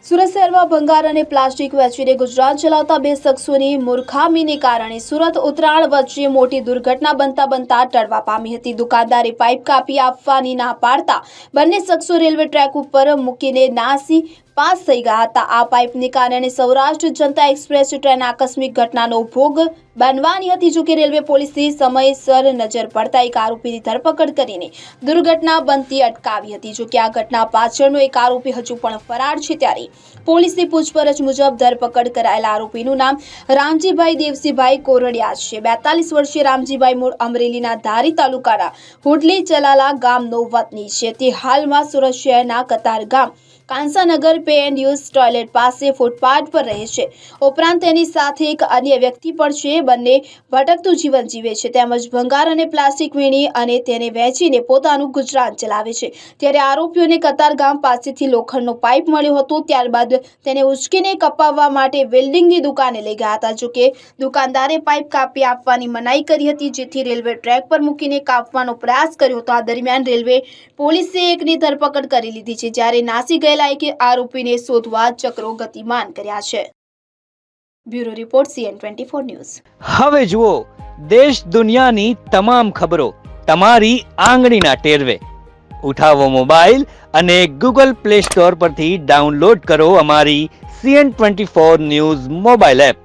સુરત શહેરમાં ભંગાર અને પ્લાસ્ટિક વેચીને ગુજરાન ચલાવતા બે શખ્સોની મૂર્ખામીને કારણે સુરત ઉત્તરાયણ વચ્ચે મોટી દુર્ઘટના બનતા ટળવા પામી હતી। દુકાનદારે પાઇપ કાપી આપવાની ના પાડતા બંને શખ્સો રેલવે ટ્રેક ઉપર મૂકીને નાસી પાસ થઈ ગયા હતા। આ પાઇપને કારણે સૌરાષ્ટ્ર જનતા એક્સપ્રેસ ટ્રેન આકસ્મિક ઘટનાનો ભોગ બનવાની હતી। જો કે રેલવે પોલીસે સમયસર નજર પડતા એક આરોપીની ધરપકડ કરીને દુર્ઘટના બનતી અટકાવી હતી। જો કે આ ઘટના પાછળનો એક આરોપી હજુ પણ ફરાર છે, ત્યારે પોલીસની પૂછપરછ મુજબ ધરપકડ કરાયેલા આરોપીનું નામ રામજીભાઈ દેવસીભાઈ કોરડિયા છે। 42 વર્ષીય રામજીભાઈ મૂળ અમરેલીના ધારી તાલુકાના હુડલી ચલાલા ગામનો વતની છે। તે હાલમાં સુરત શહેરના કતાર ગામ Kansanagar pay and use toilet પાસે ફૂટપાથ પર રહે છે। ઉપરાંત તેની સાથે એક અન્ય વ્યક્તિ પણ છે। બંને ભટકતું જીવન જીવે છે તેમજ ભંગાર અને પ્લાસ્ટિક વીણી અને તેને વેચીને પોતાનું ગુજરાન ચલાવે છે। ત્યારે આરોપીઓને કતાર ગામ પાસેથી લોખંડનો પાઇપ મળ્યો હતો, ત્યારબાદ તેને ઉચકીને કપાવવા માટે વેલ્ડિંગની દુકાને લઈ ગયા હતા। જો કે દુકાનદારે પાઇપ કાપી આપવાની મનાઈ કરી હતી, જેથી રેલવે ટ્રેક પર મૂકીને કાપવાનો પ્રયાસ કર્યો હતો। આ દરમિયાન રેલવે પોલીસે એકની ધરપકડ કરી લીધી છે, જ્યારે નાસી ગયેલા એક આરોપીને શોધવા ચક્રો ગતિમાન કર્યા છે। Bureau report CN24 news. હવે જુઓ દેશ દુનિયાની તમામ ખબરો તમારી આંગળીના ટેરવે। ઉઠાવો મોબાઈલ અને Google Play Store પરથી ડાઉનલોડ કરો અમારી CN24 ન્યૂઝ મોબાઈલ એપ।